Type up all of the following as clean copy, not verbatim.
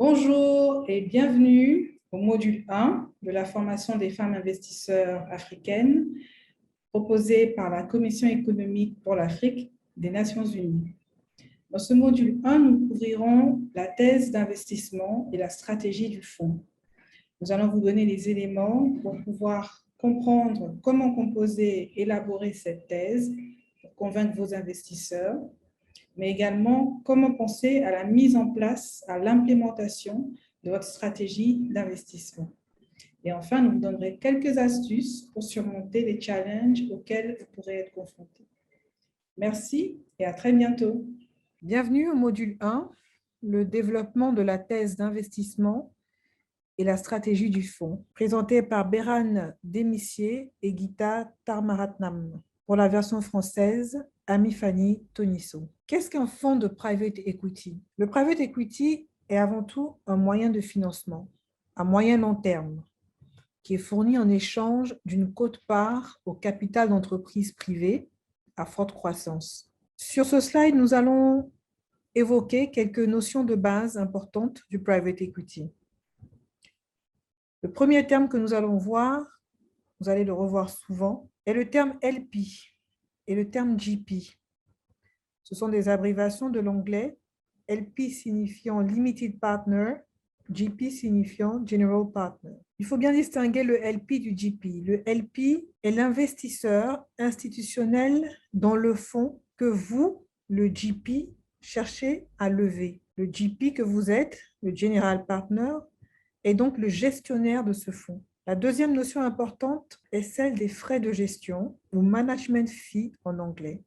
Bonjour et bienvenue au module 1 de la formation des femmes investisseurs africaines proposée par la Commission économique pour l'Afrique des Nations Unies. Dans ce module 1, nous couvrirons la thèse d'investissement et la stratégie du fonds. Nous allons vous donner les éléments pour pouvoir comprendre comment composer et élaborer cette thèse pour convaincre vos investisseurs, mais également comment penser à la mise en place, à l'implémentation de votre stratégie d'investissement. Et enfin, nous vous donnerons quelques astuces pour surmonter les challenges auxquels vous pourrez être confrontés. Merci et à très bientôt. Bienvenue au module 1, le développement de la thèse d'investissement et la stratégie du fonds, présenté par Beran Demissier et Gita Tarmaratnam. Pour la version française, Amifani Tonisso. Qu'est-ce qu'un fonds de private equity? Le private equity est avant tout un moyen de financement à moyen long terme qui est fourni en échange d'une quote-part au capital d'entreprises privées à forte croissance. Sur ce slide, nous allons évoquer quelques notions de base importantes du private equity. Le premier terme que nous allons voir, vous allez le revoir souvent, est le terme LP et le terme GP. Ce sont des abréviations de l'anglais, LP signifiant Limited Partner, GP signifiant General Partner. Il faut bien distinguer le LP du GP. Le LP est l'investisseur institutionnel dans le fonds que vous, le GP, cherchez à lever. Le GP que vous êtes, le General Partner, est donc le gestionnaire de ce fonds. La deuxième notion importante est celle des frais de gestion, ou management fee en anglais.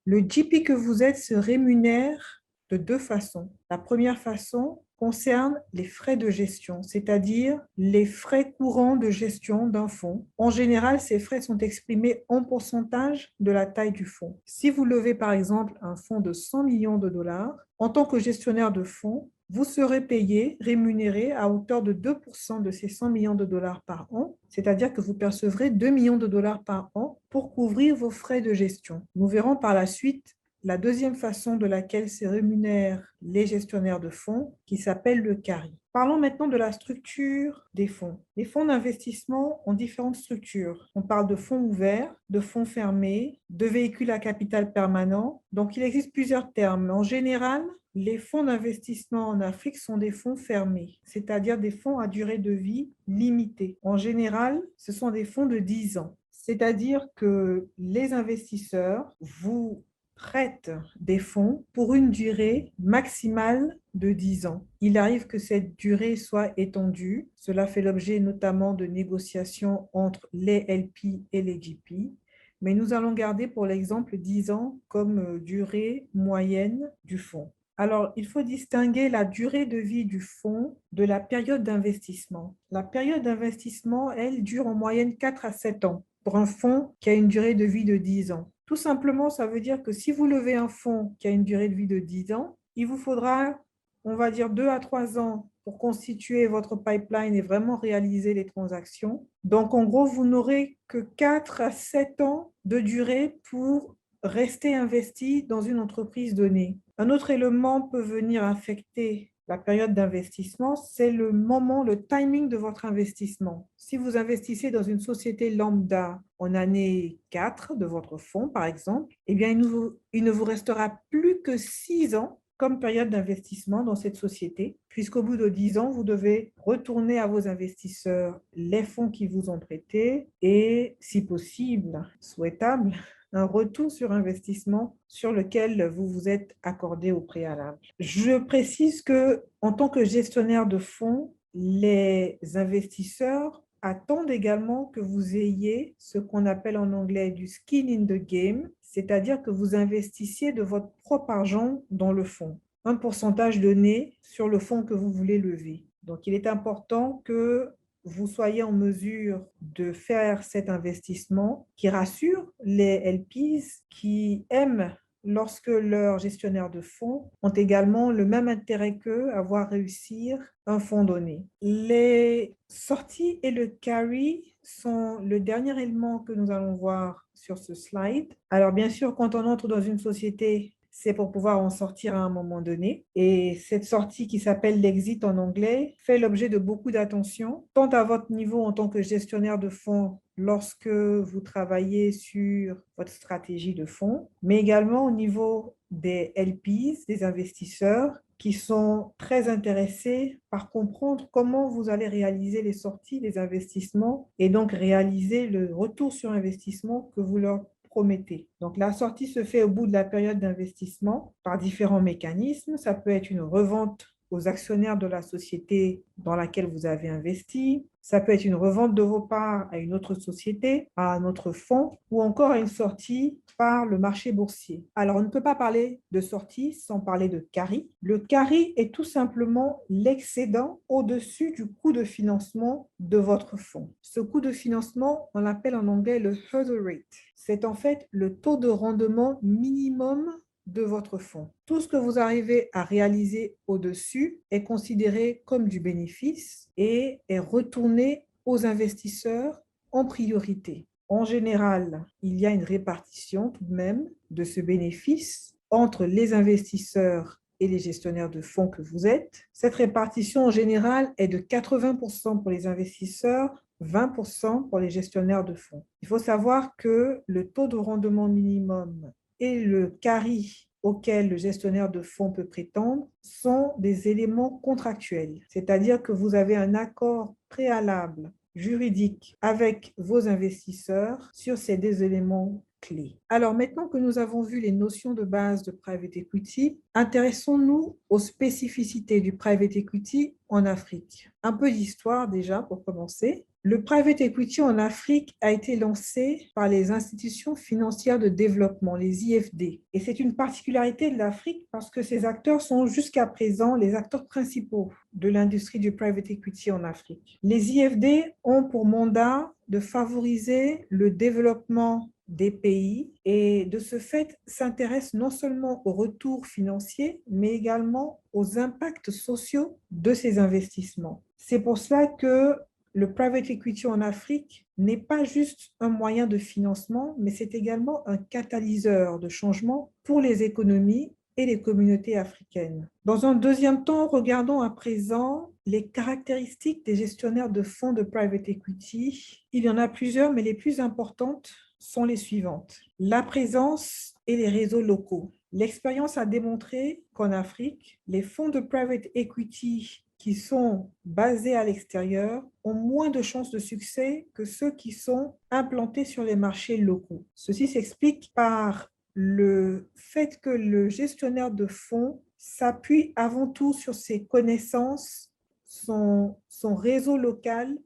Le GP que vous êtes se rémunère de deux façons. La première façon concerne les frais de gestion, c'est-à-dire les frais courants de gestion d'un fonds. En général, ces frais sont exprimés en pourcentage de la taille du fonds. Si vous levez par exemple un fonds de 100 millions de dollars, en tant que gestionnaire de fonds, vous serez payé, rémunéré à hauteur de 2% de ces 100 millions de dollars par an, c'est-à-dire que vous percevrez 2 millions de dollars par an pour couvrir vos frais de gestion. Nous verrons par la suite la deuxième façon de laquelle se rémunèrent les gestionnaires de fonds, qui s'appelle le carry. Parlons maintenant de la structure des fonds. Les fonds d'investissement ont différentes structures. On parle de fonds ouverts, de fonds fermés, de véhicules à capital permanent. Donc, il existe plusieurs termes. En général, les fonds d'investissement en Afrique sont des fonds fermés, c'est-à-dire des fonds à durée de vie limitée. En général, ce sont des fonds de 10 ans. C'est-à-dire que les investisseurs vous prêtent des fonds pour une durée maximale de 10 ans. Il arrive que cette durée soit étendue. Cela fait l'objet notamment de négociations entre les LP et les GP. Mais nous allons garder pour l'exemple 10 ans comme durée moyenne du fonds. Alors, il faut distinguer la durée de vie du fonds de la période d'investissement. La période d'investissement, elle, dure en moyenne 4 à 7 ans pour un fonds qui a une durée de vie de 10 ans. Tout simplement, ça veut dire que si vous levez un fonds qui a une durée de vie de 10 ans, il vous faudra, on va dire, 2 à 3 ans pour constituer votre pipeline et vraiment réaliser les transactions. Donc, en gros, vous n'aurez que 4 à 7 ans de durée pour rester investi dans une entreprise donnée. Un autre élément peut venir affecter la période d'investissement, c'est le moment, le timing de votre investissement. Si vous investissez dans une société lambda en année 4 de votre fonds, par exemple, eh bien, il ne vous restera plus que 6 ans comme période d'investissement dans cette société, puisqu'au bout de 10 ans, vous devez retourner à vos investisseurs les fonds qui vous ont prêtés et, si possible, souhaitable, un retour sur investissement sur lequel vous vous êtes accordé au préalable. Je précise que, en tant que gestionnaire de fonds, les investisseurs attendent également que vous ayez ce qu'on appelle en anglais du skin in the game, c'est-à-dire que vous investissiez de votre propre argent dans le fonds, un pourcentage donné sur le fonds que vous voulez lever. Donc, il est important que vous soyez en mesure de faire cet investissement qui rassure les LPs qui aiment lorsque leurs gestionnaires de fonds ont également le même intérêt qu'eux à voir réussir un fonds donné. Les sorties et le carry sont le dernier élément que nous allons voir sur ce slide. Alors bien sûr, quand on entre dans une société, c'est pour pouvoir en sortir à un moment donné. Et cette sortie qui s'appelle l'exit en anglais fait l'objet de beaucoup d'attention, tant à votre niveau en tant que gestionnaire de fonds lorsque vous travaillez sur votre stratégie de fonds, mais également au niveau des LPs, des investisseurs, qui sont très intéressés par comprendre comment vous allez réaliser les sorties des investissements et donc réaliser le retour sur investissement que vous leur promettez. Donc, la sortie se fait au bout de la période d'investissement par différents mécanismes. Ça peut être une revente aux actionnaires de la société dans laquelle vous avez investi. Ça peut être une revente de vos parts à une autre société, à un autre fonds, ou encore une sortie par le marché boursier. Alors, on ne peut pas parler de sortie sans parler de carry. Le carry est tout simplement l'excédent au-dessus du coût de financement de votre fonds. Ce coût de financement, on l'appelle en anglais le hurdle rate. C'est en fait le taux de rendement minimum de votre fonds. Tout ce que vous arrivez à réaliser au-dessus est considéré comme du bénéfice et est retourné aux investisseurs en priorité. En général, il y a une répartition tout de même de ce bénéfice entre les investisseurs et les gestionnaires de fonds que vous êtes. Cette répartition en général est de 80% pour les investisseurs, 20% pour les gestionnaires de fonds. Il faut savoir que le taux de rendement minimum et le carry auquel le gestionnaire de fonds peut prétendre sont des éléments contractuels, c'est-à-dire que vous avez un accord préalable juridique avec vos investisseurs sur ces deux éléments clés. Alors maintenant que nous avons vu les notions de base de private equity, intéressons-nous aux spécificités du private equity en Afrique. Un peu d'histoire déjà pour commencer. Le private equity en Afrique a été lancé par les institutions financières de développement, les IFD. Et c'est une particularité de l'Afrique parce que ces acteurs sont jusqu'à présent les acteurs principaux de l'industrie du private equity en Afrique. Les IFD ont pour mandat de favoriser le développement des pays et de ce fait s'intéressent non seulement aux retours financiers, mais également aux impacts sociaux de ces investissements. C'est pour cela que le private equity en Afrique n'est pas juste un moyen de financement, mais c'est également un catalyseur de changement pour les économies et les communautés africaines. Dans un deuxième temps, regardons à présent les caractéristiques des gestionnaires de fonds de private equity. Il y en a plusieurs, mais les plus importantes sont les suivantes. La présence et les réseaux locaux. L'expérience a démontré qu'en Afrique, les fonds de private equity qui sont basés à l'extérieur ont moins de chances de succès que ceux qui sont implantés sur les marchés locaux. Ceci s'explique par le fait que le gestionnaire de fonds s'appuie avant tout sur ses connaissances, son réseau local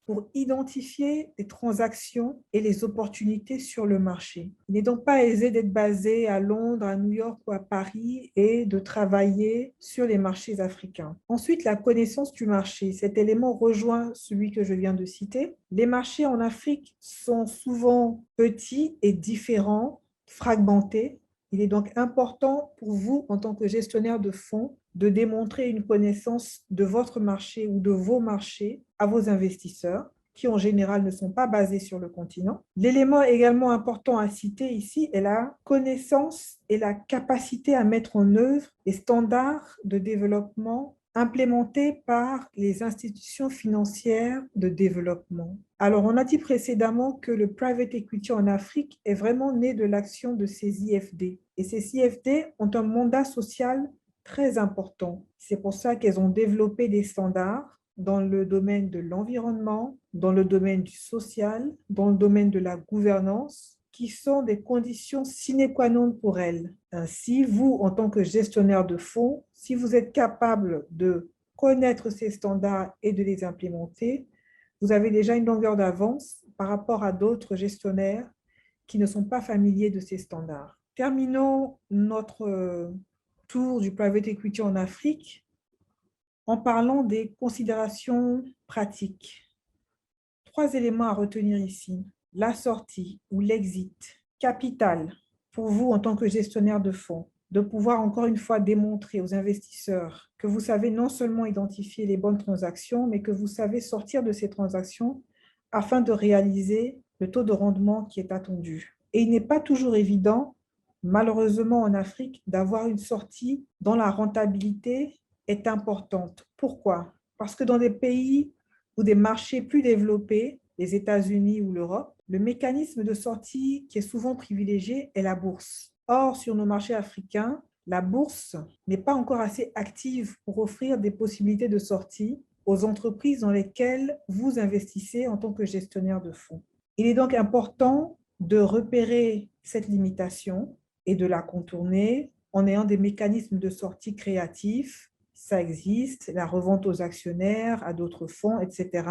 pour identifier les transactions et les opportunités sur le marché. Il n'est donc pas aisé d'être basé à Londres, à New York ou à Paris et de travailler sur les marchés africains. Ensuite, la connaissance du marché. Cet élément rejoint celui que je viens de citer. Les marchés en Afrique sont souvent petits et différents, fragmentés. Il est donc important pour vous, en tant que gestionnaire de fonds, de démontrer une connaissance de votre marché ou de vos marchés à vos investisseurs, qui en général ne sont pas basés sur le continent. L'élément également important à citer ici est la connaissance et la capacité à mettre en œuvre les standards de développement implémentés par les institutions financières de développement. Alors, on a dit précédemment que le private equity en Afrique est vraiment né de l'action de ces IFD. Et ces IFD ont un mandat social très important. C'est pour ça qu'elles ont développé des standards dans le domaine de l'environnement, dans le domaine du social, dans le domaine de la gouvernance, qui sont des conditions sine qua non pour elles. Ainsi, vous, en tant que gestionnaire de fonds, si vous êtes capable de connaître ces standards et de les implémenter, vous avez déjà une longueur d'avance par rapport à d'autres gestionnaires qui ne sont pas familiers de ces standards. Terminons notre tour du private equity en Afrique en parlant des considérations pratiques. 3 éléments à retenir ici. La sortie ou l'exit, capital pour vous en tant que gestionnaire de fonds, de pouvoir encore une fois démontrer aux investisseurs que vous savez non seulement identifier les bonnes transactions, mais que vous savez sortir de ces transactions afin de réaliser le taux de rendement qui est attendu. Et il n'est pas toujours évident, malheureusement en Afrique, d'avoir une sortie dont la rentabilité est importante. Pourquoi? Parce que dans des pays ou des marchés plus développés, les États-Unis ou l'Europe, le mécanisme de sortie qui est souvent privilégié est la bourse. Or, sur nos marchés africains, la bourse n'est pas encore assez active pour offrir des possibilités de sortie aux entreprises dans lesquelles vous investissez en tant que gestionnaire de fonds. Il est donc important de repérer cette limitation et de la contourner en ayant des mécanismes de sortie créatifs. Ça existe, la revente aux actionnaires, à d'autres fonds, etc.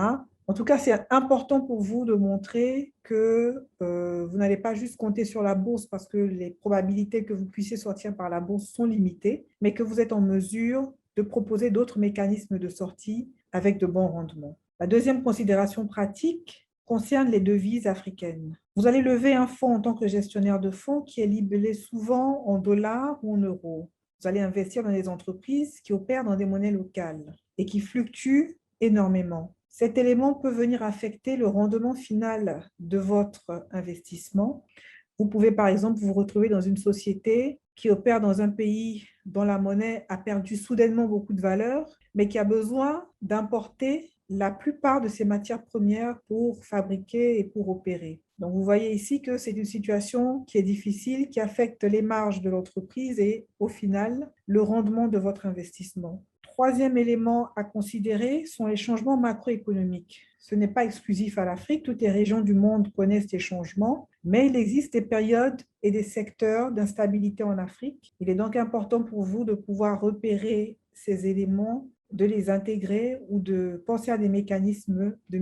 En tout cas, c'est important pour vous de montrer que vous n'allez pas juste compter sur la bourse parce que les probabilités que vous puissiez sortir par la bourse sont limitées, mais que vous êtes en mesure de proposer d'autres mécanismes de sortie avec de bons rendements. La deuxième considération pratique concerne les devises africaines. Vous allez lever un fonds en tant que gestionnaire de fonds qui est libellé souvent en dollars ou en euros. Vous allez investir dans des entreprises qui opèrent dans des monnaies locales et qui fluctuent énormément. Cet élément peut venir affecter le rendement final de votre investissement. Vous pouvez par exemple vous retrouver dans une société qui opère dans un pays dont la monnaie a perdu soudainement beaucoup de valeur, mais qui a besoin d'importer la plupart de ses matières premières pour fabriquer et pour opérer. Donc, vous voyez ici que c'est une situation qui est difficile, qui affecte les marges de l'entreprise et, au final, le rendement de votre investissement. Troisième élément à considérer sont les changements macroéconomiques. Ce n'est pas exclusif à l'Afrique, toutes les régions du monde connaissent ces changements, mais il existe des périodes et des secteurs d'instabilité en Afrique. Il est donc important pour vous de pouvoir repérer ces éléments, de les intégrer ou de penser à des mécanismes de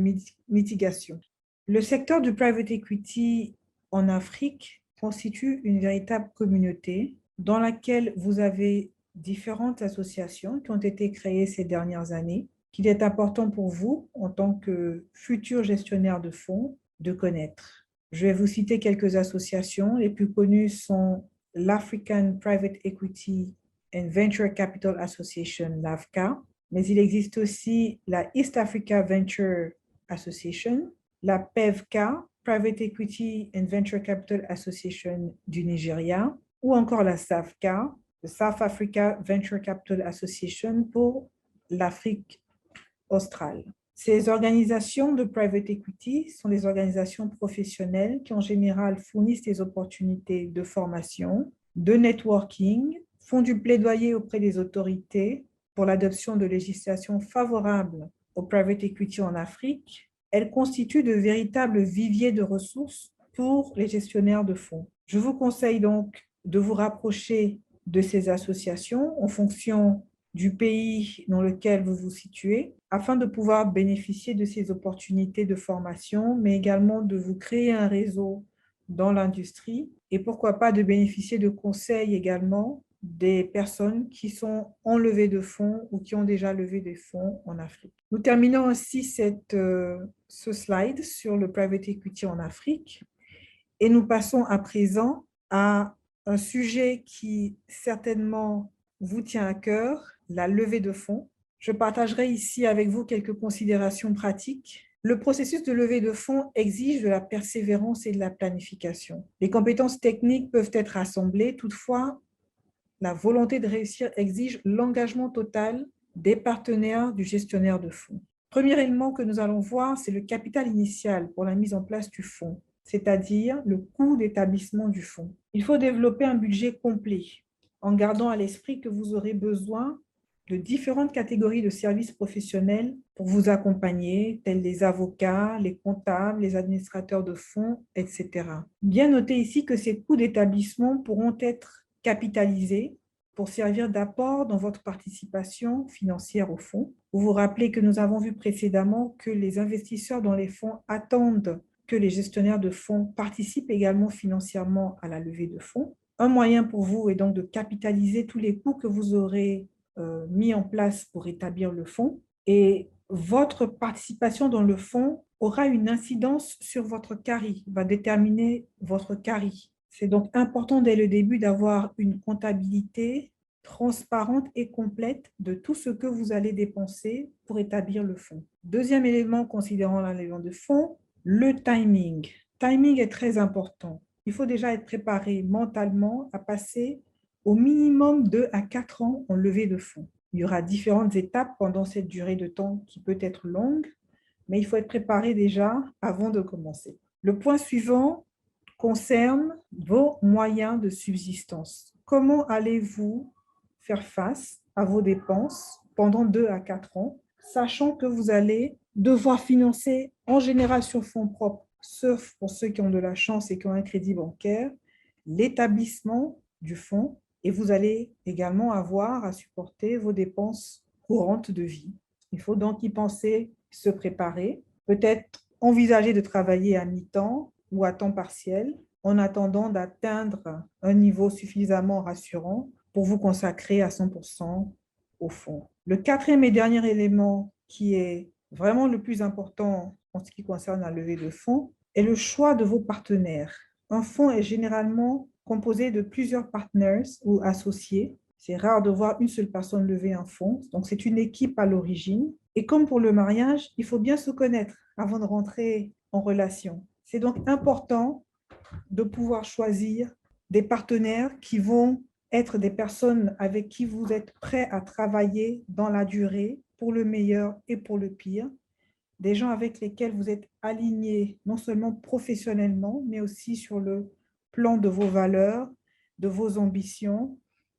mitigation. Le secteur du private equity en Afrique constitue une véritable communauté dans laquelle vous avez différentes associations qui ont été créées ces dernières années, qu'il est important pour vous, en tant que futur gestionnaire de fonds, de connaître. Je vais vous citer quelques associations. Les plus connues sont l'African Private Equity and Venture Capital Association, l'AVCA, mais il existe aussi la East Africa Venture Association, la PEVCA, Private Equity and Venture Capital Association du Nigeria, ou encore la SAVCA, le South Africa Venture Capital Association pour l'Afrique australe. Ces organisations de private equity sont des organisations professionnelles qui en général fournissent des opportunités de formation, de networking, font du plaidoyer auprès des autorités pour l'adoption de législation favorable au private equity en Afrique. Elles constituent de véritables viviers de ressources pour les gestionnaires de fonds. Je vous conseille donc de vous rapprocher de ces associations en fonction du pays dans lequel vous vous situez, afin de pouvoir bénéficier de ces opportunités de formation, mais également de vous créer un réseau dans l'industrie et pourquoi pas de bénéficier de conseils également des personnes qui sont en levée de fonds ou qui ont déjà levé des fonds en Afrique. Nous terminons ainsi ce slide sur le private equity en Afrique et nous passons à présent à un sujet qui certainement vous tient à cœur, la levée de fonds. Je partagerai ici avec vous quelques considérations pratiques. Le processus de levée de fonds exige de la persévérance et de la planification. Les compétences techniques peuvent être assemblées, toutefois, la volonté de réussir exige l'engagement total des partenaires du gestionnaire de fonds. Premier élément que nous allons voir, c'est le capital initial pour la mise en place du fonds, c'est-à-dire le coût d'établissement du fonds. Il faut développer un budget complet en gardant à l'esprit que vous aurez besoin de différentes catégories de services professionnels pour vous accompagner, tels les avocats, les comptables, les administrateurs de fonds, etc. Bien noter ici que ces coûts d'établissement pourront être capitalisés pour servir d'apport dans votre participation financière au fonds. Vous vous rappelez que nous avons vu précédemment que les investisseurs dans les fonds attendent que les gestionnaires de fonds participent également financièrement à la levée de fonds. Un moyen pour vous est donc de capitaliser tous les coûts que vous aurez mis en place pour établir le fonds. Et votre participation dans le fonds aura une incidence sur votre carry, va déterminer votre carry. C'est donc important dès le début d'avoir une comptabilité transparente et complète de tout ce que vous allez dépenser pour établir le fonds. Deuxième élément considérant la levée de fonds, le timing. Timing est très important. il faut déjà être préparé mentalement à passer au minimum 2 à 4 ans en levée de fonds. Il y aura différentes étapes pendant cette durée de temps qui peut être longue, mais il faut être préparé déjà avant de commencer. Le point suivant concerne vos moyens de subsistance. Comment allez-vous faire face à vos dépenses pendant 2 à 4 ans, sachant que vous allez devoir financer en général sur fonds propres, sauf pour ceux qui ont de la chance et qui ont un crédit bancaire, l'établissement du fonds, et vous allez également avoir à supporter vos dépenses courantes de vie. Il faut donc y penser, se préparer, peut-être envisager de travailler à mi-temps ou à temps partiel en attendant d'atteindre un niveau suffisamment rassurant pour vous consacrer à 100% au fonds. Le quatrième et dernier élément qui est vraiment le plus important en ce qui concerne la levée de fonds est le choix de vos partenaires. Un fonds est généralement composé de plusieurs partners ou associés. C'est rare de voir une seule personne lever un fonds, donc c'est une équipe à l'origine. Et comme pour le mariage, il faut bien se connaître avant de rentrer en relation. C'est donc important de pouvoir choisir des partenaires qui vont être des personnes avec qui vous êtes prêt à travailler dans la durée, pour le meilleur et pour le pire, des gens avec lesquels vous êtes alignés non seulement professionnellement, mais aussi sur le plan de vos valeurs, de vos ambitions,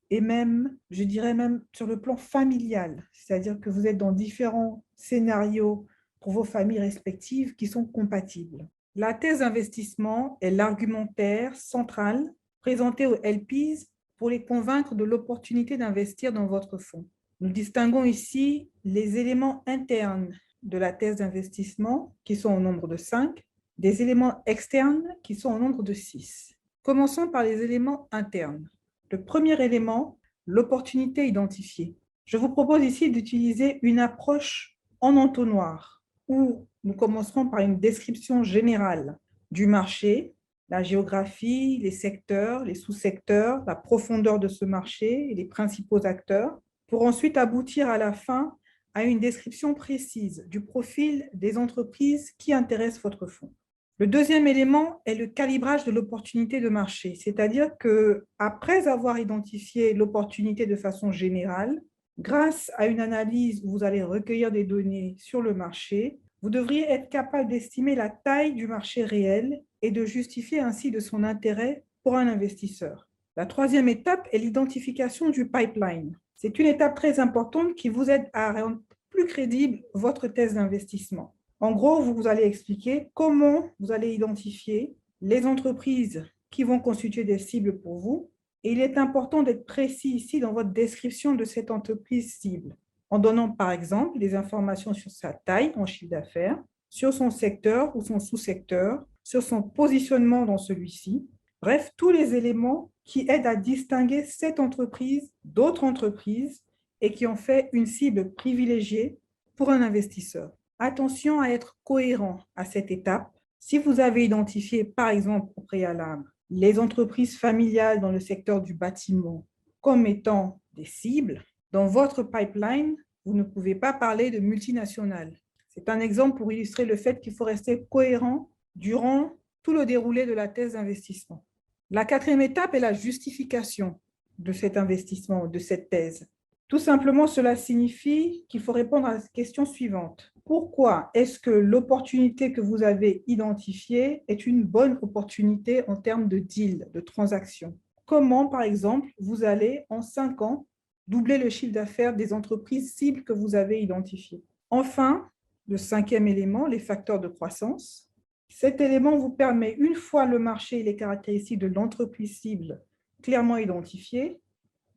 et même, je dirais même sur le plan familial, c'est-à-dire que vous êtes dans différents scénarios pour vos familles respectives qui sont compatibles. La thèse d'investissement est l'argumentaire central présenté aux LPs pour les convaincre de l'opportunité d'investir dans votre fonds. Nous distinguons ici les éléments internes de la thèse d'investissement, qui sont au nombre de 5, des éléments externes qui sont au nombre de 6. Commençons par les éléments internes. Le premier élément, l'opportunité identifiée. Je vous propose ici d'utiliser une approche en entonnoir, où nous commencerons par une description générale du marché, la géographie, les secteurs, les sous-secteurs, la profondeur de ce marché et les principaux acteurs, pour ensuite aboutir à la fin à une description précise du profil des entreprises qui intéressent votre fonds. Le deuxième élément est le calibrage de l'opportunité de marché, c'est-à-dire qu'après avoir identifié l'opportunité de façon générale, grâce à une analyse où vous allez recueillir des données sur le marché, vous devriez être capable d'estimer la taille du marché réel et de justifier ainsi de son intérêt pour un investisseur. La troisième étape est l'identification du pipeline. C'est une étape très importante qui vous aide à rendre plus crédible votre thèse d'investissement. En gros, vous allez expliquer comment vous allez identifier les entreprises qui vont constituer des cibles pour vous. Et il est important d'être précis ici dans votre description de cette entreprise cible, en donnant par exemple des informations sur sa taille en chiffre d'affaires, sur son secteur ou son sous-secteur, sur son positionnement dans celui-ci. Bref, tous les éléments qui aident à distinguer cette entreprise d'autres entreprises et qui ont fait une cible privilégiée pour un investisseur. Attention à être cohérent à cette étape. Si vous avez identifié, par exemple, au préalable, les entreprises familiales dans le secteur du bâtiment comme étant des cibles, dans votre pipeline, vous ne pouvez pas parler de multinationales. C'est un exemple pour illustrer le fait qu'il faut rester cohérent durant tout le déroulé de la thèse d'investissement. La quatrième étape est la justification de cet investissement, de cette thèse. Tout simplement, cela signifie qu'il faut répondre à la question suivante. Pourquoi est-ce que l'opportunité que vous avez identifiée est une bonne opportunité en termes de deal, de transaction? Comment, par exemple, vous allez, en 5 ans, doubler le chiffre d'affaires des entreprises cibles que vous avez identifiées? Enfin, le cinquième élément, les facteurs de croissance. Cet élément vous permet, une fois le marché et les caractéristiques de l'entreprise cible clairement identifiées,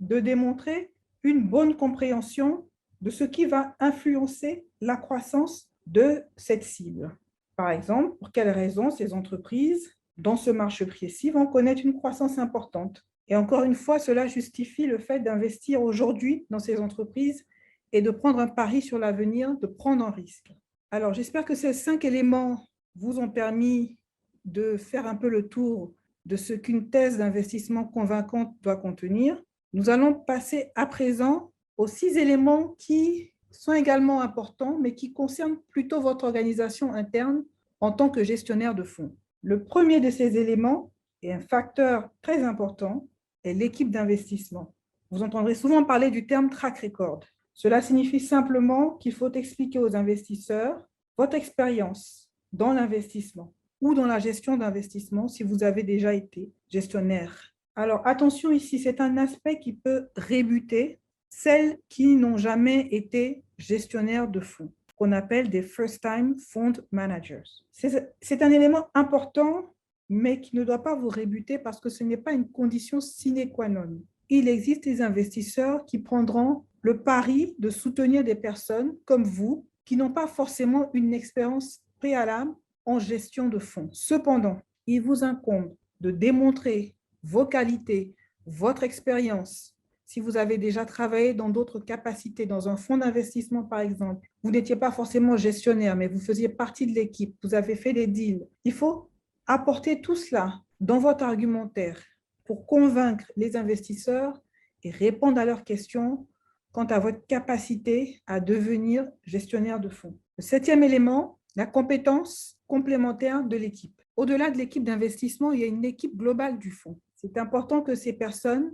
de démontrer une bonne compréhension de ce qui va influencer la croissance de cette cible. Par exemple, pour quelles raisons ces entreprises, dans ce marché précis, vont connaître une croissance importante. Et encore une fois, cela justifie le fait d'investir aujourd'hui dans ces entreprises et de prendre un pari sur l'avenir, de prendre un risque. Alors, j'espère que ces 5 éléments vous ont permis de faire un peu le tour de ce qu'une thèse d'investissement convaincante doit contenir. Nous allons passer à présent aux 6 éléments qui sont également importants, mais qui concernent plutôt votre organisation interne en tant que gestionnaire de fonds. Le premier de ces éléments Et un facteur très important est l'équipe d'investissement. Vous entendrez souvent parler du terme track record. Cela signifie simplement qu'il faut expliquer aux investisseurs votre expérience dans l'investissement ou dans la gestion d'investissement si vous avez déjà été gestionnaire. Alors attention ici, c'est un aspect qui peut rebuter celles qui n'ont jamais été gestionnaires de fonds, qu'on appelle des first-time fund managers. C'est un élément important, mais qui ne doit pas vous rebuter parce que ce n'est pas une condition sine qua non. Il existe des investisseurs qui prendront le pari de soutenir des personnes comme vous qui n'ont pas forcément une expérience préalable en gestion de fonds. Cependant, il vous incombe de démontrer vos qualités, votre expérience. Si vous avez déjà travaillé dans d'autres capacités, dans un fonds d'investissement par exemple, vous n'étiez pas forcément gestionnaire, mais vous faisiez partie de l'équipe, vous avez fait des deals. Il faut apporter tout cela dans votre argumentaire pour convaincre les investisseurs et répondre à leurs questions quant à votre capacité à devenir gestionnaire de fonds. Le septième élément, la compétence complémentaire de l'équipe. Au-delà de l'équipe d'investissement, il y a une équipe globale du fonds. C'est important que ces personnes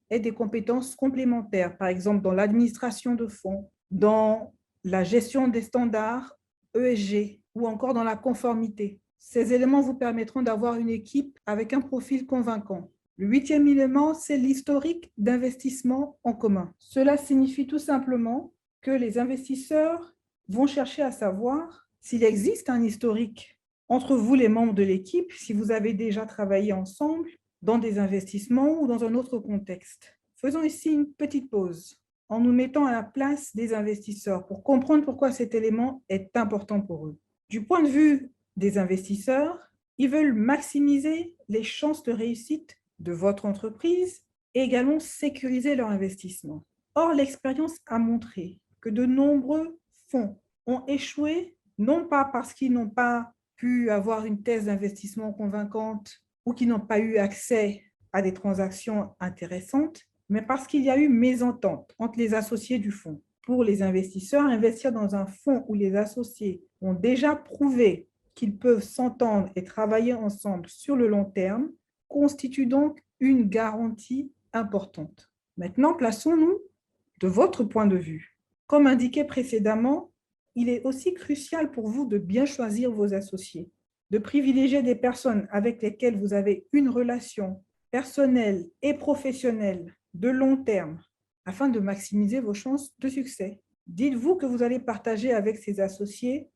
aient des compétences complémentaires, par exemple dans l'administration de fonds, dans la gestion des standards ESG ou encore dans la conformité. Ces éléments vous permettront d'avoir une équipe avec un profil convaincant. Le huitième élément, c'est l'historique d'investissement en commun. Cela signifie tout simplement que les investisseurs vont chercher à savoir s'il existe un historique entre vous, les membres de l'équipe, si vous avez déjà travaillé ensemble dans des investissements ou dans un autre contexte. Faisons ici une petite pause en nous mettant à la place des investisseurs pour comprendre pourquoi cet élément est important pour eux. Du point de vue des investisseurs, ils veulent maximiser les chances de réussite de votre entreprise et également sécuriser leur investissement. Or, l'expérience a montré que de nombreux fonds ont échoué, non pas parce qu'ils n'ont pas pu avoir une thèse d'investissement convaincante ou qu'ils n'ont pas eu accès à des transactions intéressantes, mais parce qu'il y a eu mésentente entre les associés du fonds. Pour les investisseurs, investir dans un fonds où les associés ont déjà prouvé qu'ils peuvent s'entendre et travailler ensemble sur le long terme constitue donc une garantie importante. Maintenant, plaçons-nous de votre point de vue. Comme indiqué précédemment, il est aussi crucial pour vous de bien choisir vos associés, de privilégier des personnes avec lesquelles vous avez une relation personnelle et professionnelle de long terme afin de maximiser vos chances de succès. Dites-vous que vous allez partager avec ces associés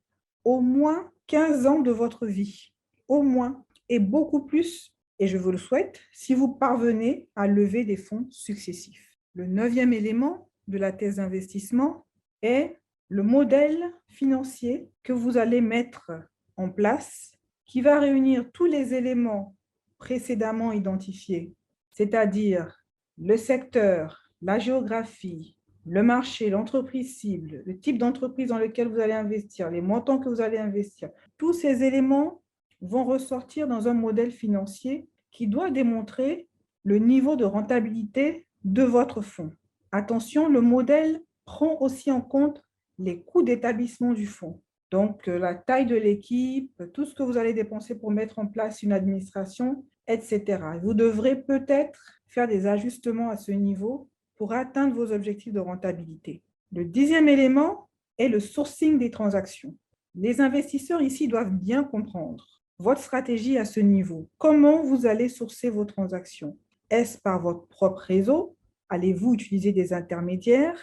au moins 15 ans de votre vie, au moins, et beaucoup plus, et je vous le souhaite, si vous parvenez à lever des fonds successifs. Le neuvième élément de la thèse d'investissement est le modèle financier que vous allez mettre en place, qui va réunir tous les éléments précédemment identifiés, c'est-à-dire le secteur, la géographie, le marché, l'entreprise cible, le type d'entreprise dans lequel vous allez investir, les montants que vous allez investir. Tous ces éléments vont ressortir dans un modèle financier qui doit démontrer le niveau de rentabilité de votre fonds. Attention, le modèle prend aussi en compte les coûts d'établissement du fonds. Donc, la taille de l'équipe, tout ce que vous allez dépenser pour mettre en place une administration, etc. Vous devrez peut-être faire des ajustements à ce niveau pour atteindre vos objectifs de rentabilité. Le dixième élément est le sourcing des transactions. Les investisseurs ici doivent bien comprendre votre stratégie à ce niveau. Comment vous allez sourcer vos transactions? Est-ce par votre propre réseau? Allez-vous utiliser des intermédiaires?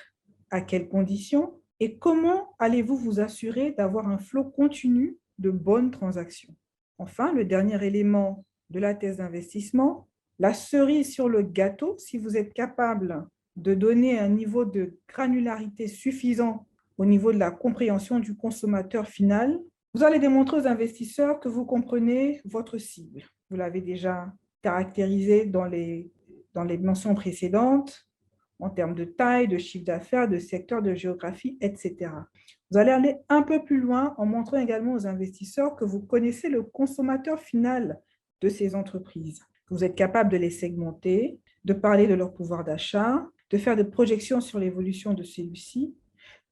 À quelles conditions? Et comment allez-vous vous assurer d'avoir un flot continu de bonnes transactions? Enfin, le dernier élément de la thèse d'investissement, la cerise sur le gâteau, si vous êtes capable de donner un niveau de granularité suffisant au niveau de la compréhension du consommateur final, vous allez démontrer aux investisseurs que vous comprenez votre cible. Vous l'avez déjà caractérisé dans les mentions précédentes, en termes de taille, de chiffre d'affaires, de secteur, de géographie, etc. Vous allez aller un peu plus loin en montrant également aux investisseurs que vous connaissez le consommateur final de ces entreprises. Vous êtes capable de les segmenter, de parler de leur pouvoir d'achat, de faire des projections sur l'évolution de celui-ci.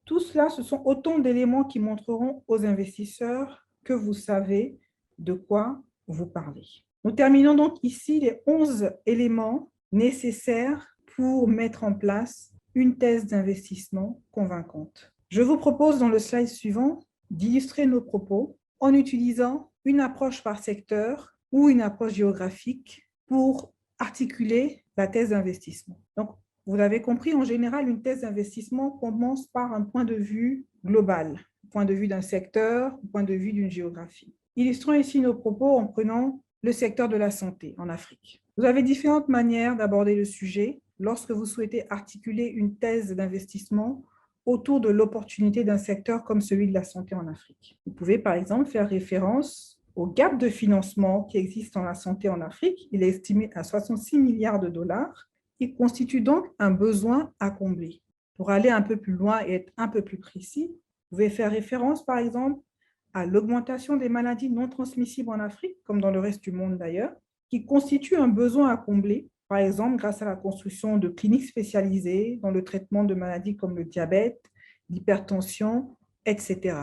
Tout cela, ce sont autant d'éléments qui montreront aux investisseurs que vous savez de quoi vous parlez. Nous terminons donc ici les 11 éléments nécessaires pour mettre en place une thèse d'investissement convaincante. Je vous propose dans le slide suivant d'illustrer nos propos en utilisant une approche par secteur ou une approche géographique pour articuler la thèse d'investissement. Donc, vous l'avez compris, en général, une thèse d'investissement commence par un point de vue global, point de vue d'un secteur, point de vue d'une géographie. Illustrons ici nos propos en prenant le secteur de la santé en Afrique. Vous avez différentes manières d'aborder le sujet lorsque vous souhaitez articuler une thèse d'investissement autour de l'opportunité d'un secteur comme celui de la santé en Afrique. Vous pouvez par exemple faire référence au gap de financement qui existe dans la santé en Afrique. Il est estimé à 66 milliards de dollars. Il constitue donc un besoin à combler. Pour aller un peu plus loin et être un peu plus précis, vous pouvez faire référence par exemple à l'augmentation des maladies non transmissibles en Afrique, comme dans le reste du monde d'ailleurs, qui constitue un besoin à combler, par exemple grâce à la construction de cliniques spécialisées dans le traitement de maladies comme le diabète, l'hypertension, etc.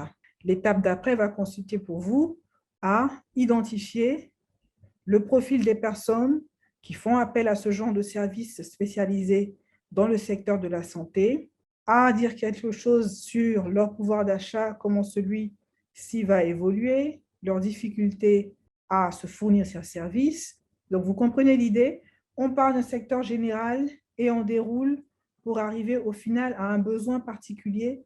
L'étape d'après va consister pour vous à identifier le profil des personnes qui font appel à ce genre de services spécialisés dans le secteur de la santé, à dire quelque chose sur leur pouvoir d'achat, comment celui-ci va évoluer, leurs difficultés à se fournir ces services. Donc, vous comprenez l'idée, on part d'un secteur général et on déroule pour arriver au final à un besoin particulier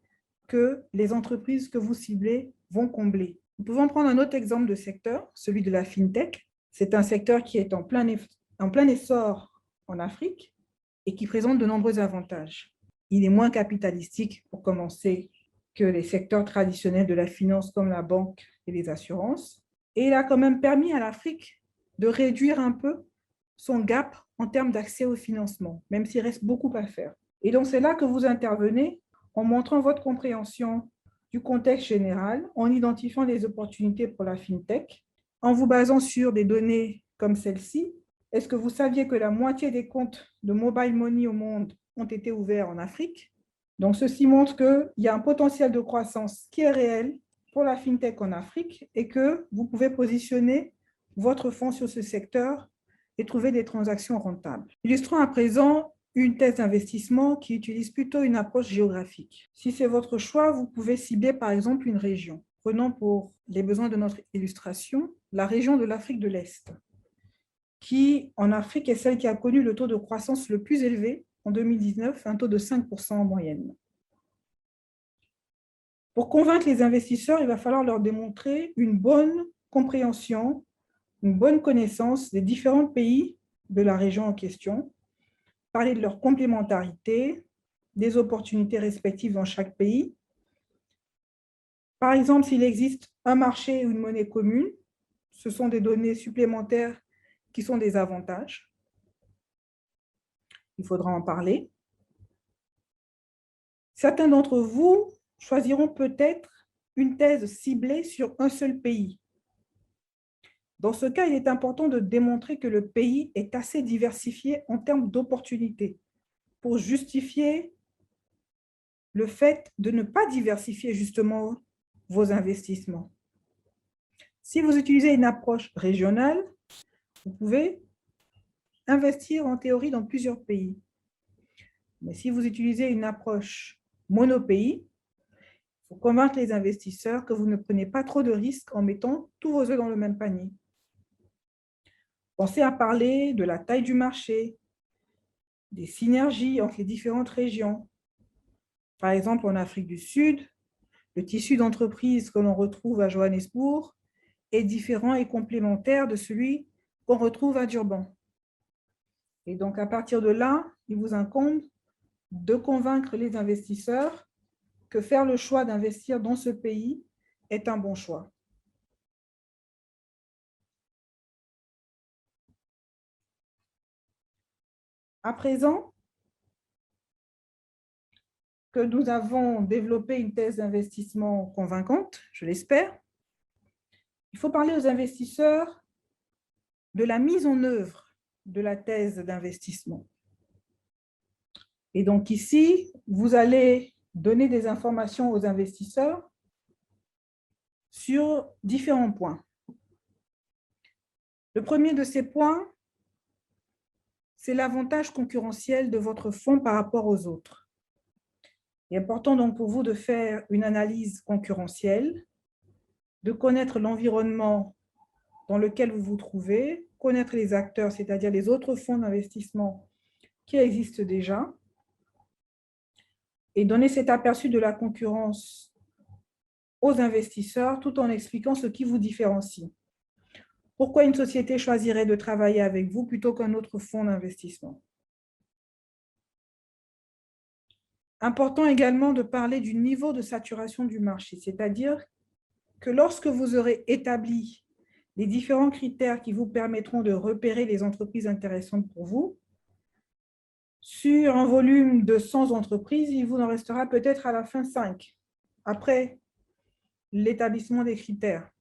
que les entreprises que vous ciblez vont combler. Nous pouvons prendre un autre exemple de secteur, celui de la FinTech. C'est un secteur qui est en plein essor en Afrique et qui présente de nombreux avantages. Il est moins capitalistique pour commencer que les secteurs traditionnels de la finance comme la banque et les assurances. Et il a quand même permis à l'Afrique de réduire un peu son gap en termes d'accès au financement, même s'il reste beaucoup à faire. Et donc, c'est là que vous intervenez en montrant votre compréhension du contexte général, en identifiant les opportunités pour la FinTech, en vous basant sur des données comme celle-ci. Est-ce que vous saviez que la moitié des comptes de mobile money au monde ont été ouverts en Afrique? Donc, ceci montre qu'il y a un potentiel de croissance qui est réel pour la FinTech en Afrique et que vous pouvez positionner votre fonds sur ce secteur et trouver des transactions rentables. Illustrons à présent une thèse d'investissement qui utilise plutôt une approche géographique. Si c'est votre choix, vous pouvez cibler par exemple une région. Prenons pour les besoins de notre illustration la région de l'Afrique de l'Est, qui en Afrique est celle qui a connu le taux de croissance le plus élevé en 2019, un taux de 5% en moyenne. Pour convaincre les investisseurs, il va falloir leur démontrer une bonne compréhension, une bonne connaissance des différents pays de la région en question, parler de leur complémentarité, des opportunités respectives dans chaque pays. Par exemple, s'il existe un marché ou une monnaie commune, ce sont des données supplémentaires qui sont des avantages. Il faudra en parler. Certains d'entre vous choisiront peut-être une thèse ciblée sur un seul pays. Dans ce cas, il est important de démontrer que le pays est assez diversifié en termes d'opportunités pour justifier le fait de ne pas diversifier justement vos investissements. Si vous utilisez une approche régionale, vous pouvez investir en théorie dans plusieurs pays. Mais si vous utilisez une approche monopays, il faut convaincre les investisseurs que vous ne prenez pas trop de risques en mettant tous vos œufs dans le même panier. Pensez à parler de la taille du marché, des synergies entre les différentes régions. Par exemple, en Afrique du Sud, le tissu d'entreprise que l'on retrouve à Johannesburg est différent et complémentaire de celui qu'on retrouve à Durban. Et donc, à partir de là, il vous incombe de convaincre les investisseurs que faire le choix d'investir dans ce pays est un bon choix. À présent que nous avons développé une thèse d'investissement convaincante, je l'espère, il faut parler aux investisseurs de la mise en œuvre de la thèse d'investissement. Et donc ici, vous allez donner des informations aux investisseurs sur différents points. Le premier de ces points, c'est l'avantage concurrentiel de votre fonds par rapport aux autres. Il est important donc pour vous de faire une analyse concurrentielle, de connaître l'environnement dans lequel vous vous trouvez, connaître les acteurs, c'est-à-dire les autres fonds d'investissement qui existent déjà, et donner cet aperçu de la concurrence aux investisseurs tout en expliquant ce qui vous différencie. Pourquoi une société choisirait de travailler avec vous plutôt qu'un autre fonds d'investissement? Important également de parler du niveau de saturation du marché, c'est-à-dire que lorsque vous aurez établi les différents critères qui vous permettront de repérer les entreprises intéressantes pour vous, sur un volume de 100 entreprises, il vous en restera peut-être à la fin 5, après l'établissement des critères.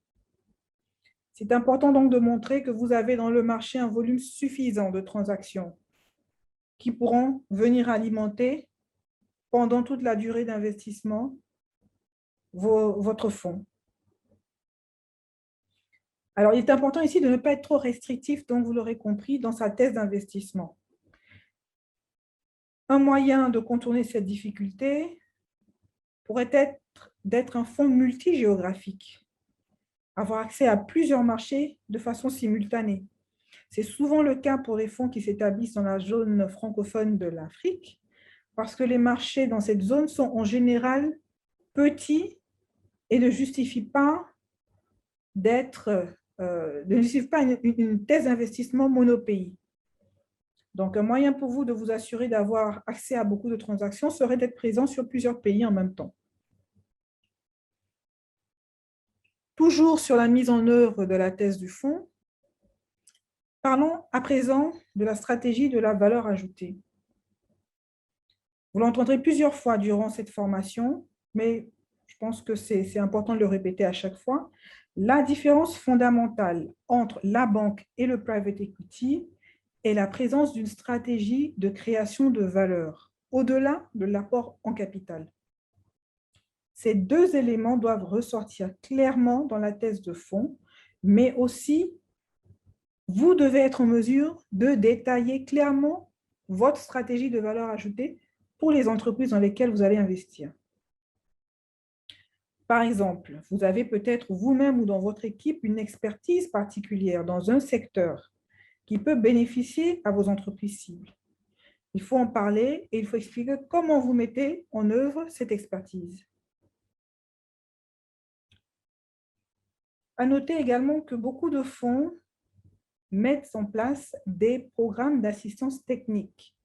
C'est important donc de montrer que vous avez dans le marché un volume suffisant de transactions qui pourront venir alimenter pendant toute la durée d'investissement votre fonds. Alors, il est important ici de ne pas être trop restrictif, donc vous l'aurez compris, dans sa thèse d'investissement. Un moyen de contourner cette difficulté pourrait être d'être un fonds multigéographique, avoir accès à plusieurs marchés de façon simultanée. C'est souvent le cas pour les fonds qui s'établissent dans la zone francophone de l'Afrique, parce que les marchés dans cette zone sont en général petits et ne justifient pas une thèse d'investissement monopays. Donc, un moyen pour vous de vous assurer d'avoir accès à beaucoup de transactions serait d'être présent sur plusieurs pays en même temps. Toujours sur la mise en œuvre de la thèse du fonds, parlons à présent de la stratégie de la valeur ajoutée. Vous l'entendrez plusieurs fois durant cette formation, mais je pense que c'est important de le répéter à chaque fois. La différence fondamentale entre la banque et le private equity est la présence d'une stratégie de création de valeur, au-delà de l'apport en capital. Ces deux éléments doivent ressortir clairement dans la thèse de fonds, mais aussi, vous devez être en mesure de détailler clairement votre stratégie de valeur ajoutée pour les entreprises dans lesquelles vous allez investir. Par exemple, vous avez peut-être vous-même ou dans votre équipe une expertise particulière dans un secteur qui peut bénéficier à vos entreprises cibles. Il faut en parler et il faut expliquer comment vous mettez en œuvre cette expertise. À noter également que beaucoup de fonds mettent en place des programmes d'assistance technique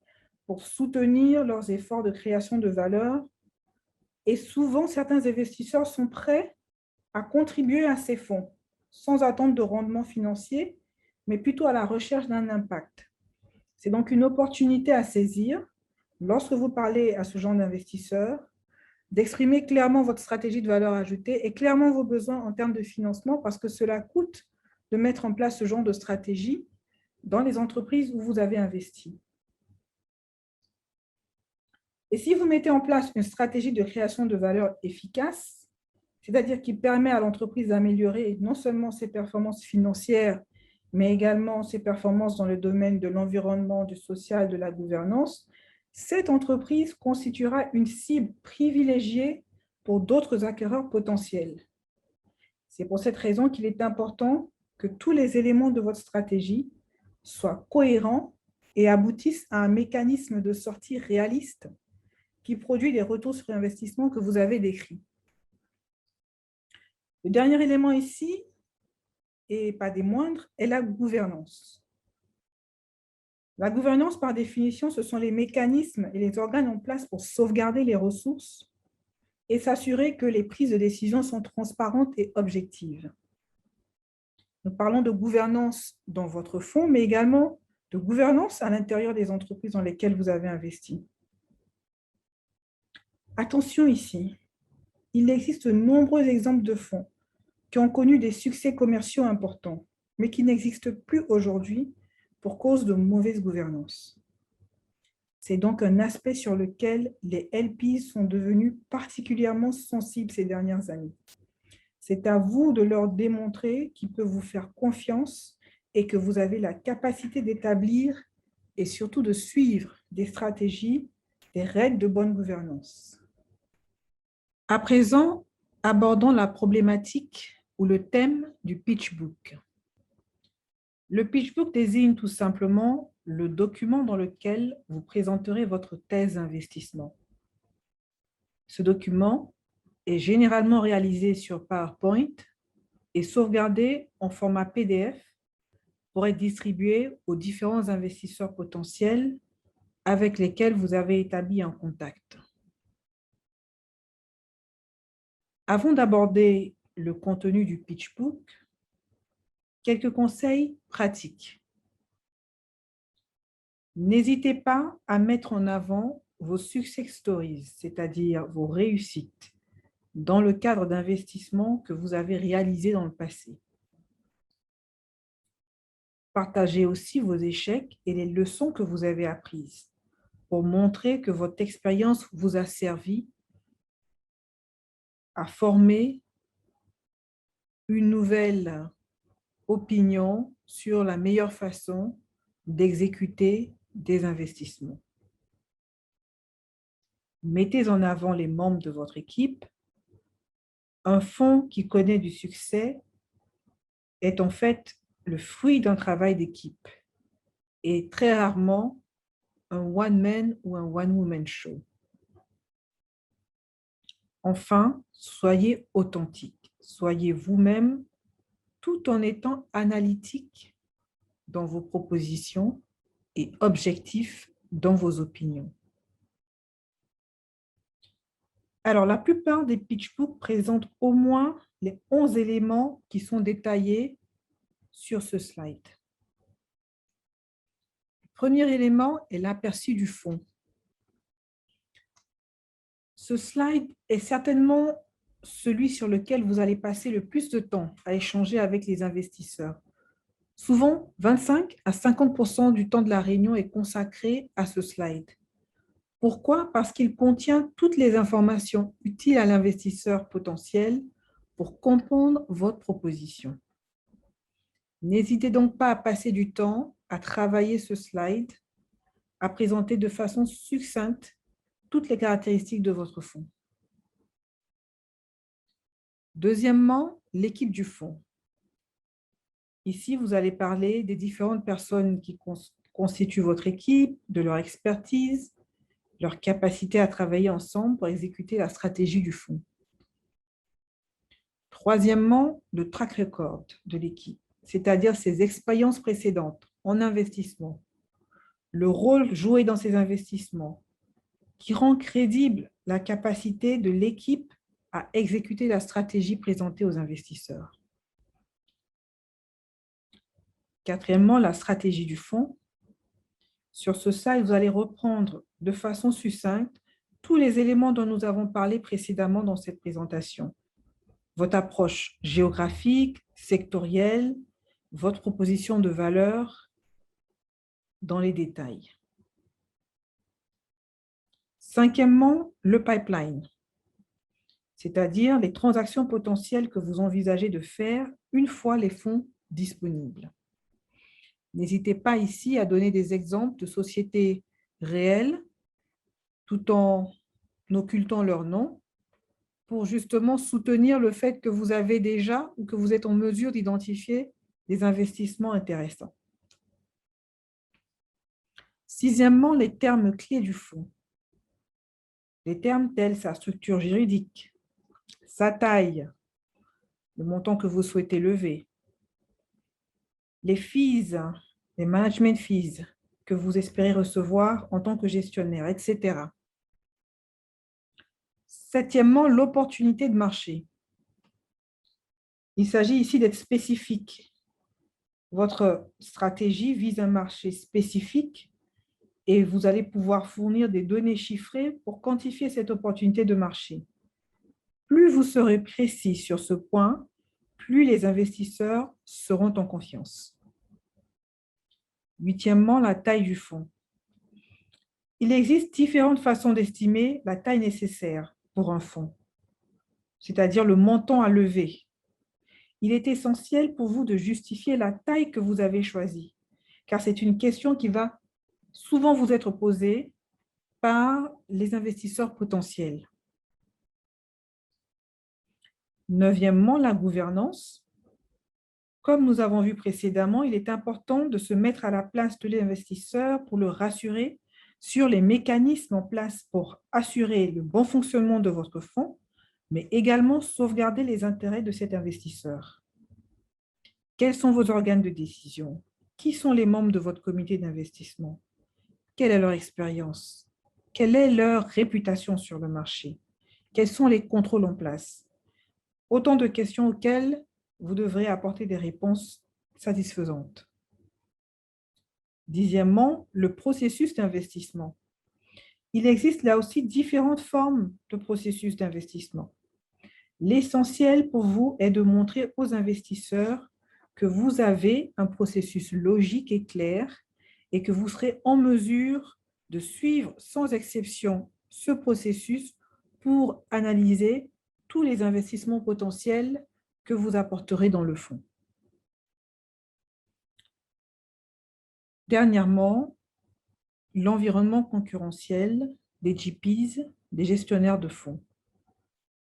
pour soutenir leurs efforts de création de valeur. Et souvent, certains investisseurs sont prêts à contribuer à ces fonds, sans attendre de rendement financier, mais plutôt à la recherche d'un impact. C'est donc une opportunité à saisir, lorsque vous parlez à ce genre d'investisseurs, d'exprimer clairement votre stratégie de valeur ajoutée et clairement vos besoins en termes de financement, parce que cela coûte de mettre en place ce genre de stratégie dans les entreprises où vous avez investi. Et si vous mettez en place une stratégie de création de valeur efficace, c'est-à-dire qui permet à l'entreprise d'améliorer non seulement ses performances financières, mais également ses performances dans le domaine de l'environnement, du social, de la gouvernance, cette entreprise constituera une cible privilégiée pour d'autres acquéreurs potentiels. C'est pour cette raison qu'il est important que tous les éléments de votre stratégie soient cohérents et aboutissent à un mécanisme de sortie réaliste qui produit les retours sur investissement que vous avez décrits. Le dernier élément ici, et pas des moindres, est la gouvernance. La gouvernance, par définition, ce sont les mécanismes et les organes en place pour sauvegarder les ressources et s'assurer que les prises de décision sont transparentes et objectives. Nous parlons de gouvernance dans votre fonds, mais également de gouvernance à l'intérieur des entreprises dans lesquelles vous avez investi. Attention ici, il existe de nombreux exemples de fonds qui ont connu des succès commerciaux importants, mais qui n'existent plus aujourd'hui pour cause de mauvaise gouvernance. C'est donc un aspect sur lequel les LPs sont devenus particulièrement sensibles ces dernières années. C'est à vous de leur démontrer qu'ils peuvent vous faire confiance et que vous avez la capacité d'établir et surtout de suivre des stratégies, des règles de bonne gouvernance. À présent, abordons la problématique ou le thème du pitch book. Le pitch book désigne tout simplement le document dans lequel vous présenterez votre thèse d'investissement. Ce document est généralement réalisé sur PowerPoint et sauvegardé en format PDF pour être distribué aux différents investisseurs potentiels avec lesquels vous avez établi un contact. Avant d'aborder le contenu du pitch book, quelques conseils pratiques. N'hésitez pas à mettre en avant vos success stories, c'est-à-dire vos réussites, dans le cadre d'investissements que vous avez réalisés dans le passé. Partagez aussi vos échecs et les leçons que vous avez apprises pour montrer que votre expérience vous a servi à former une nouvelle opinion sur la meilleure façon d'exécuter des investissements. Mettez en avant les membres de votre équipe. Un fonds qui connaît du succès est en fait le fruit d'un travail d'équipe et très rarement un one-man ou un one-woman show. Enfin, soyez authentique, soyez vous-même tout en étant analytique dans vos propositions et objectif dans vos opinions. Alors, la plupart des pitch books présentent au moins les 11 éléments qui sont détaillés sur ce slide. Le premier élément est l'aperçu du fonds. Ce slide est certainement celui sur lequel vous allez passer le plus de temps à échanger avec les investisseurs. Souvent, 25 à 50% du temps de la réunion est consacré à ce slide. Pourquoi? Parce qu'il contient toutes les informations utiles à l'investisseur potentiel pour comprendre votre proposition. N'hésitez donc pas à passer du temps à travailler ce slide, à présenter de façon succincte toutes les caractéristiques de votre fonds. Deuxièmement, l'équipe du fonds. Ici, vous allez parler des différentes personnes qui constituent votre équipe, de leur expertise, leur capacité à travailler ensemble pour exécuter la stratégie du fonds. Troisièmement, le track record de l'équipe, c'est-à-dire ses expériences précédentes en investissement, le rôle joué dans ces investissements, qui rend crédible la capacité de l'équipe à exécuter la stratégie présentée aux investisseurs. Quatrièmement, la stratégie du fonds. Sur ce slide, vous allez reprendre de façon succincte tous les éléments dont nous avons parlé précédemment dans cette présentation. Votre approche géographique, sectorielle, votre proposition de valeur dans les détails. Cinquièmement, le pipeline, c'est-à-dire les transactions potentielles que vous envisagez de faire une fois les fonds disponibles. N'hésitez pas ici à donner des exemples de sociétés réelles tout en occultant leur nom pour justement soutenir le fait que vous avez déjà ou que vous êtes en mesure d'identifier des investissements intéressants. Sixièmement, les termes clés du fonds. Les termes tels sa structure juridique, sa taille, le montant que vous souhaitez lever, les fees, les management fees que vous espérez recevoir en tant que gestionnaire, etc. Septièmement, l'opportunité de marché. Il s'agit ici d'être spécifique. Votre stratégie vise un marché spécifique et vous allez pouvoir fournir des données chiffrées pour quantifier cette opportunité de marché. Plus vous serez précis sur ce point, plus les investisseurs seront en confiance. Huitièmement, la taille du fonds. Il existe différentes façons d'estimer la taille nécessaire pour un fonds, c'est-à-dire le montant à lever. il est essentiel pour vous de justifier la taille que vous avez choisie, car c'est une question qui va souvent vous être posée par les investisseurs potentiels. Neuvièmement, la gouvernance. Comme nous avons vu précédemment, il est important de se mettre à la place de l'investisseur pour le rassurer sur les mécanismes en place pour assurer le bon fonctionnement de votre fonds, mais également sauvegarder les intérêts de cet investisseur. Quels sont vos organes de décision? Qui sont les membres de votre comité d'investissement? Quelle est leur expérience? Quelle est leur réputation sur le marché? Quels sont les contrôles en place? Autant de questions auxquelles vous devrez apporter des réponses satisfaisantes. Dixièmement, le processus d'investissement. Il existe là aussi différentes formes de processus d'investissement. L'essentiel pour vous est de montrer aux investisseurs que vous avez un processus logique et clair et que vous serez en mesure de suivre sans exception ce processus pour analyser tous les investissements potentiels que vous apporterez dans le fonds. Dernièrement, l'environnement concurrentiel des GPs, des gestionnaires de fonds.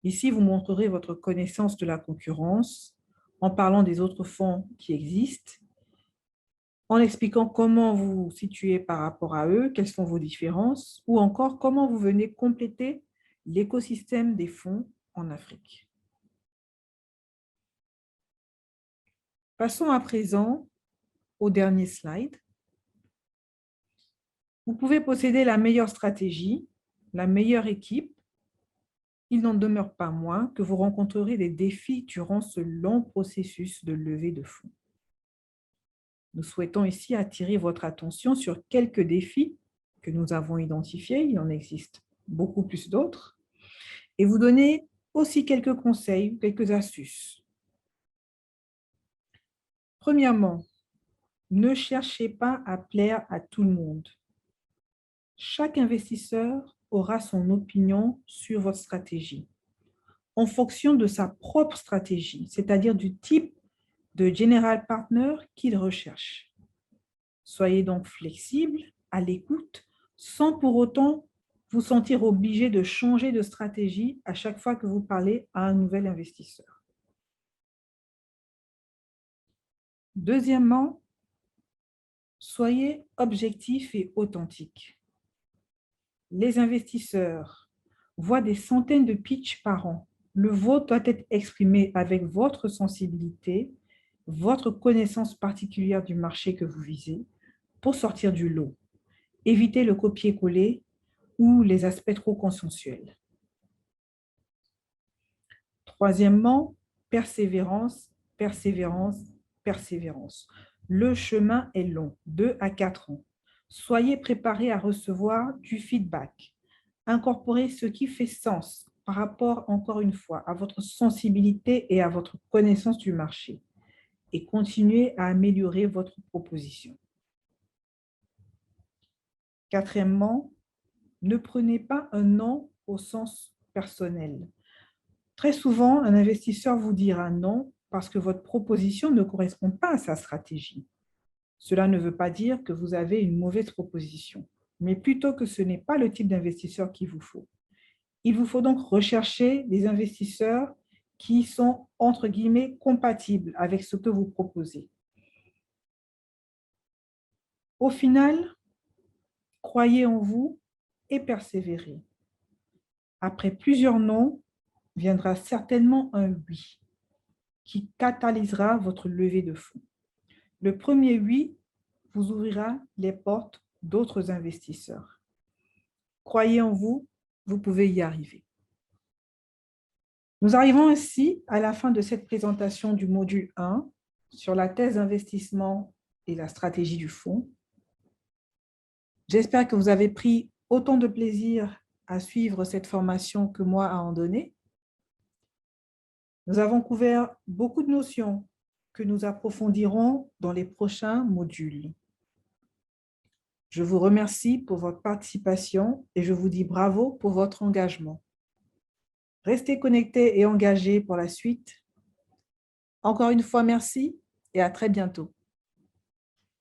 Ici, vous montrerez votre connaissance de la concurrence en parlant des autres fonds qui existent, en expliquant comment vous vous situez par rapport à eux, quelles sont vos différences, ou encore comment vous venez compléter l'écosystème des fonds en Afrique. Passons à présent au dernier slide. Vous pouvez posséder la meilleure stratégie, la meilleure équipe. Il n'en demeure pas moins que vous rencontrerez des défis durant ce long processus de levée de fonds. Nous souhaitons ici attirer votre attention sur quelques défis que nous avons identifiés. Il en existe beaucoup plus d'autres. Et vous donner aussi quelques conseils, quelques astuces. Premièrement, ne cherchez pas à plaire à tout le monde. Chaque investisseur aura son opinion sur votre stratégie en fonction de sa propre stratégie, c'est-à-dire du type de general partner qu'il recherche. Soyez donc flexible, à l'écoute, sans pour autant vous sentir obligé de changer de stratégie à chaque fois que vous parlez à un nouvel investisseur. Deuxièmement, soyez objectif et authentique. Les investisseurs voient des centaines de pitchs par an. Le vôtre doit être exprimé avec votre sensibilité, votre connaissance particulière du marché que vous visez pour sortir du lot. Évitez le copier-coller ou les aspects trop consensuels. Troisièmement, persévérance, persévérance, persévérance. Le chemin est long, 2 à 4 ans. Soyez préparés à recevoir du feedback. Incorporez ce qui fait sens par rapport, encore une fois, à votre sensibilité et à votre connaissance du marché. Et continuez à améliorer votre proposition. Quatrièmement, ne prenez pas un non au sens personnel. Très souvent, un investisseur vous dira non parce que votre proposition ne correspond pas à sa stratégie. Cela ne veut pas dire que vous avez une mauvaise proposition, mais plutôt que ce n'est pas le type d'investisseur qu'il vous faut. Il vous faut donc rechercher des investisseurs qui sont, entre guillemets, compatibles avec ce que vous proposez. Au final, croyez en vous et persévérez. Après plusieurs non, viendra certainement un oui qui catalysera votre levée de fonds. Le premier oui vous ouvrira les portes d'autres investisseurs. Croyez en vous, vous pouvez y arriver. Nous arrivons ainsi à la fin de cette présentation du module 1 sur la thèse d'investissement et la stratégie du fonds. J'espère que vous avez pris autant de plaisir à suivre cette formation que moi à en donner. Nous avons couvert beaucoup de notions que nous approfondirons dans les prochains modules. Je vous remercie pour votre participation et je vous dis bravo pour votre engagement. Restez connectés et engagés pour la suite. Encore une fois, merci et à très bientôt.